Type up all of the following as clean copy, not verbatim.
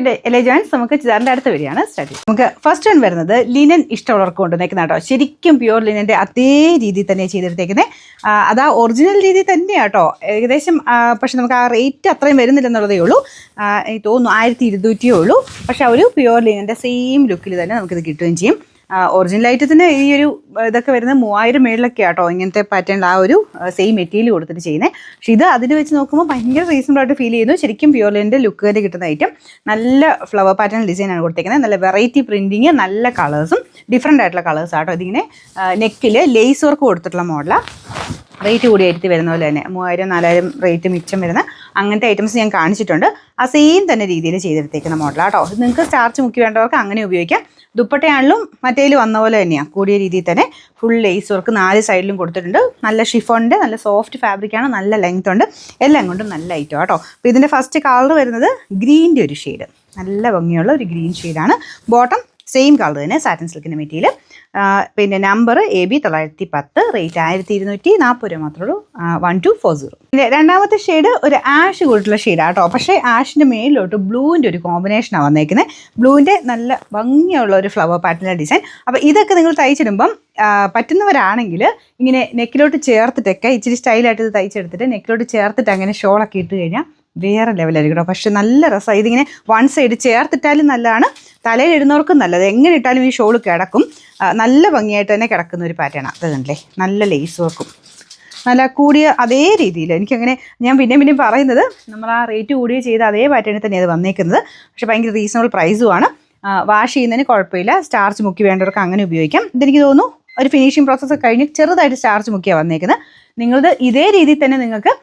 LA Joints നമുക്ക് ചുരിദാറിൻ്റെ അടുത്ത് വരികയാണ് സ്റ്റാർട്ട് ചെയ്യും. നമുക്ക് ഫസ്റ്റ് വൺ വരുന്നത് ലിനൻ ഇഷ്ടമുള്ളവർക്ക് കൊണ്ടുവന്നേക്കുന്ന കേട്ടോ. ശരിക്കും പ്യുവർ ലിനൻ്റെ അതേ രീതിയിൽ തന്നെ ചെയ്തെടുത്തേക്കുന്നത്. അതാ ഒറിജിനൽ രീതി തന്നെയാണ് കേട്ടോ. ഏകദേശം പക്ഷെ നമുക്ക് ആ റേറ്റ് അത്രയും വരുന്നില്ലെന്നുള്ളതേ ഉള്ളൂ. എനിക്ക് തോന്നുന്നു 1200 ഉള്ളൂ. പക്ഷെ ആ ഒരു പ്യുവർ ലിനൻ്റെ സെയിം ലുക്കിൽ തന്നെ നമുക്കിത് കിട്ടുകയും ചെയ്യും. ഒറിജിനലായിട്ട് തന്നെ ഈ ഒരു ഇതൊക്കെ വരുന്നത് 3000 മേളിലൊക്കെ ആട്ടോ ഇങ്ങനത്തെ പാറ്റേണിൽ ആ ഒരു സെയിം മെറ്റീരിയൽ കൊടുത്തിട്ട് ചെയ്യുന്നത്. പക്ഷേ ഇത് അതിൽ വെച്ച് നോക്കുമ്പോൾ ഭയങ്കര റീസണബിൾ ആയിട്ട് ഫീൽ ചെയ്യുന്നു. ശരിക്കും പ്യുവർലിൻ്റെ ലുക്ക് തന്നെ കിട്ടുന്ന ഐറ്റം. നല്ല ഫ്ലവർ പാറ്റേൺ ഡിസൈനാണ് കൊടുത്തേക്കുന്നത്. നല്ല വെറൈറ്റി പ്രിൻറ്റിങ്, നല്ല കളേഴ്സും ഡിഫറെൻ്റ് ആയിട്ടുള്ള കളേഴ്സ് ആട്ടോ. ഇതിങ്ങനെ നെക്കിൽ ലേസ് വർക്ക് കൊടുത്തിട്ടുള്ള മോഡലാണ്. റേറ്റ് കൂടിയായിട്ട് വരുന്ന പോലെ തന്നെ 3000-4000 റേറ്റ് മിച്ചം വരുന്ന അങ്ങനത്തെ ഐറ്റംസ് ഞാൻ കാണിച്ചിട്ടുണ്ട്. ആ സെയിം തന്നെ രീതിയിൽ ചെയ്തെടുത്തേക്കുന്ന മോഡലാട്ടോ. ഇത് നിങ്ങൾക്ക് സ്റ്റാർച്ച് മുക്കി വേണ്ടവർക്ക് അങ്ങനെ ഉപയോഗിക്കാം. ദുപ്പട്ടയാണെങ്കിലും മറ്റേതിൽ വന്ന പോലെ തന്നെയാണ്. കൂടിയ രീതിയിൽ തന്നെ ഫുൾ ലേസ് വർക്ക് 4 സൈഡിലും കൊടുത്തിട്ടുണ്ട്. നല്ല ഷിഫോണിൻ്റെ നല്ല സോഫ്റ്റ് ഫാബ്രിക്കാണ്. നല്ല ലെങ്ത് ഉണ്ട്. എല്ലാം കൊണ്ടും നല്ല ഐറ്റം ആട്ടോ. അപ്പോൾ ഇതിൻ്റെ ഫസ്റ്റ് കളർ വരുന്നത് ഗ്രീൻ്റെ ഒരു ഷെയ്ഡ്, നല്ല ഭംഗിയുള്ള ഒരു ഗ്രീൻ ഷെയ്ഡാണ്. ബോട്ടം സെയിം കളർ തന്നെ, സാറ്റിൻ സിൽക്കിൻ്റെ മെറ്റീരിയൽ. പിന്നെ നമ്പർ AB 910, റേറ്റ് 1240 രൂപ മാത്രമേ ഉള്ളൂ. 1240. പിന്നെ രണ്ടാമത്തെ ഷെയ്ഡ് ഒരു ആഷ് കൂടിയിട്ടുള്ള ഷെയ്ഡാണ് കേട്ടോ. പക്ഷേ ആഷിൻ്റെ മേലിലോട്ട് ബ്ലൂവിൻ്റെ ഒരു കോമ്പിനേഷനാണ് വന്നേക്കുന്നത്. ബ്ലൂവിൻ്റെ നല്ല ഭംഗിയുള്ള ഒരു ഫ്ലവർ പാറ്റേണിലെ ഡിസൈൻ. അപ്പോൾ ഇതൊക്കെ നിങ്ങൾ തയ്ച്ചിടുമ്പം പറ്റുന്നവരാണെങ്കിൽ ഇങ്ങനെ നെക്കിലോട്ട് ചേർത്തിട്ടൊക്കെ ഇച്ചിരി സ്റ്റൈലായിട്ട് ഇത് തയ്ച്ചെടുത്തിട്ട് നെക്കിലോട്ട് ചേർത്തിട്ട് അങ്ങനെ ഷോളൊക്കെ ഇട്ട് കഴിഞ്ഞാൽ വേറെ ലെവലായിരിക്കും കേട്ടോ. പക്ഷെ നല്ല രസമാണ്. ഇതിങ്ങനെ വൺ സൈഡ് ചേർത്തിട്ടാലും നല്ലതാണ്, തലയിൽ ഇടുന്നവർക്കും നല്ലത്. എങ്ങനെ ഇട്ടാലും ഈ ഷോൾ കിടക്കും. നല്ല ഭംഗിയായിട്ട് തന്നെ കിടക്കുന്ന ഒരു പാറ്റേണാണ്. അത് കണ്ടില്ലേ, നല്ല ലേസ് വർക്കും നല്ല കൂടിയ അതേ രീതിയിൽ. എനിക്കങ്ങനെ ഞാൻ പിന്നെയും പറയുന്നത് നമ്മൾ ആ റേറ്റ് കൂടിയ ചെയ്ത് അതേ പാറ്റേണിൽ തന്നെ അത് വന്നേക്കുന്നത്. പക്ഷെ ഭയങ്കര റീസണബിൾ പ്രൈസുമാണ്. വാഷ് ചെയ്യുന്നതിന് കുഴപ്പമില്ല. സ്റ്റാർച്ച് മുക്കി വേണ്ടവർക്ക് അങ്ങനെ ഉപയോഗിക്കാം. ഇതെനിക്ക് തോന്നുന്നു ഒരു ഫിനിഷിംഗ് പ്രോസസ്സ് കഴിഞ്ഞ് ചെറുതായിട്ട് സ്റ്റാർച്ച് മുക്കിയാണ് വന്നേക്കുന്നത്. നിങ്ങളത് ഇതേ രീതിയിൽ തന്നെ നിങ്ങൾക്ക്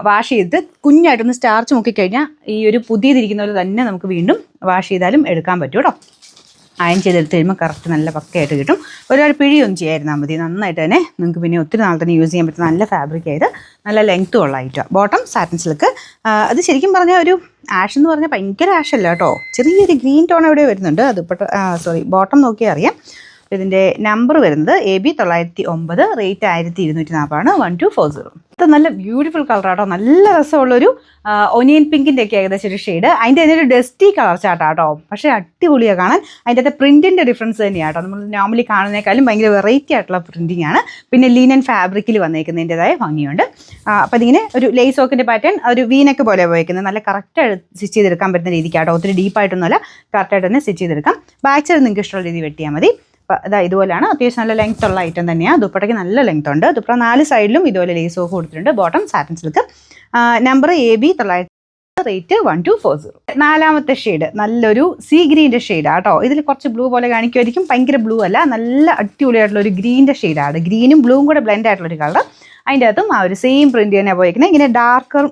വാഷ് ചെയ്തിട്ട് കുഞ്ഞായിട്ടൊന്ന് സ്റ്റാർച്ച് മുക്കിക്കഴിഞ്ഞാൽ ഈ ഒരു പുതിയതിരിക്കുന്ന പോലെ തന്നെ നമുക്ക് വീണ്ടും വാഷ് ചെയ്താലും എടുക്കാൻ പറ്റും കേട്ടോ. അയൺ ചെയ്തെടുത്ത് കഴിയുമ്പോൾ കറക്റ്റ് നല്ല പക്കയായിട്ട് കിട്ടും. ഒരുപാട് പിഴിയൊന്നും ചെയ്യാതിരുന്നാൽ മതി. നന്നായിട്ട് തന്നെ നിങ്ങൾക്ക് പിന്നെ ഒത്തിരി നാൾ തന്നെ യൂസ് ചെയ്യാൻ പറ്റുന്ന നല്ല ഫാബ്രിക് ആയത് നല്ല ലെങ്ത്തും ഉള്ള ഐറ്റം. Bottom satin silk. അത് ശരിക്കും പറഞ്ഞാൽ ഒരു ആഷ് എന്ന് പറഞ്ഞാൽ ഭയങ്കര ആഷല്ല കേട്ടോ. ചെറിയൊരു ഗ്രീൻ ടോൺ എവിടെ വരുന്നുണ്ട്. അത് ബോട്ടം നോക്കിയാൽ അറിയാം. ഇതിൻ്റെ നമ്പർ വരുന്നത് AB 909, റേറ്റ് 1240, 1240. ഇത് നല്ല ബ്യൂട്ടിഫുൾ കളറാട്ടോ. നല്ല രസമുള്ളൊരു ഒനിയൻ പിങ്കിൻ്റെ ഒക്കെ ഏകദേശം ഒരു ഷെയ്ഡ്. അതിൻ്റെ തന്നെ ഒരു ഡസ്റ്റി കളർ ചാട്ടാട്ടോ. പക്ഷേ അടിപൊളിയാണ് കാണാൻ. അതിൻ്റെ അകത്തെ പ്രിൻറ്റിൻ്റെ ഡിഫറൻസ് തന്നെയാണ് കേട്ടോ. നമ്മൾ നോർമലി കാണുന്നതിനേക്കാളും ഭയങ്കര വെറൈറ്റി ആയിട്ടുള്ള പ്രിൻറ്റിംഗ് ആണ്. പിന്നെ ലീനൻ ഫാബ്രിക്കിൽ വന്നേക്കുന്നതിൻ്റെതായ ഭംഗിയുണ്ട്. അപ്പോൾ അതിങ്ങനെ ഒരു ലേസ് വർക്കിൻ്റെ പാറ്റേൺ ഒരു വീനൊക്കെ പോലെ പോയേക്കുന്നത്. നല്ല കറക്റ്റായിട്ട് സ്റ്റിച്ച് ചെയ്തെടുക്കാൻ പറ്റുന്ന രീതിക്കാട്ടോ. ഒത്തിരി ഡീപ്പായിട്ടൊന്നുമല്ല, കറക്റ്റായിട്ട് തന്നെ സ്റ്റിച്ച് ചെയ്തെടുക്കാം. ബാക്ക് സൈഡ് നിങ്ങൾക്ക് ഇഷ്ടമുള്ള രീതി വെട്ടിയാൽ മതി. ഇതാ ഇതുപോലെയാണ്. അത്യാവശ്യം നല്ല ലെങ്ത് ഉള്ള ഐറ്റം തന്നെയാണ്. ദുപ്പട്ടയ്ക്ക് നല്ല ലെങ്ത് ഉണ്ട്. ദുപ്പട്ട 4 സൈഡിലും ഇതുപോലെ ലേസ് വർക്ക് കൊടുത്തിട്ടുണ്ട്. Bottom satin silk. Number AB 900, rate 1240. നാലാമത്തെ ഷെയ്ഡ് നല്ലൊരു സീ ഗ്രീൻ്റെ ഷെയ്ഡാണ് കേട്ടോ. ഇതിൽ കുറച്ച് ബ്ലൂ പോലെ കാണിക്കുമായിരിക്കും. ഭയങ്കര ബ്ലൂ അല്ല, നല്ല അടിപൊളിയായിട്ടുള്ള ഒരു ഗ്രീൻ്റെ ഷെയ്ഡാണ്. ഗ്രീനും ബ്ലൂവും കൂടെ ബ്ലെൻഡ് ആയിട്ടുള്ളൊരു കളർ. അതിൻ്റെ അകത്തും ആ ഒരു സെയിം പ്രിൻറ്റ് തന്നെ പോയിരിക്കുന്നത്. ഇങ്ങനെ ഡാർക്കർ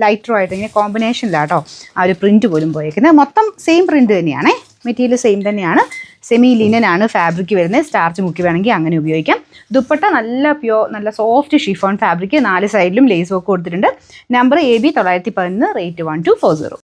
ലൈറ്ററും ആയിട്ട് ഇങ്ങനെ കോമ്പിനേഷനിലാട്ടോ ആ ഒരു പ്രിൻറ്റ് പോലും പോയിരിക്കുന്നത്. മൊത്തം സെയിം പ്രിൻറ്റ് തന്നെയാണ്. മെറ്റീരിയൽ സെയിം തന്നെയാണ്. സെമി ലിനനാണ് ഫാബ്രിക് വരുന്നത്. സ്റ്റാർച്ച് മുക്കി വേണമെങ്കിൽ അങ്ങനെ ഉപയോഗിക്കാം. ദുപ്പട്ട നല്ല നല്ല സോഫ്റ്റ് ഷിഫോൺ ഫാബ്രിക്. 4 സൈഡിലും ലേസ് വർക്ക് കൊടുത്തിട്ടുണ്ട്. Number AB 911, rate 1240.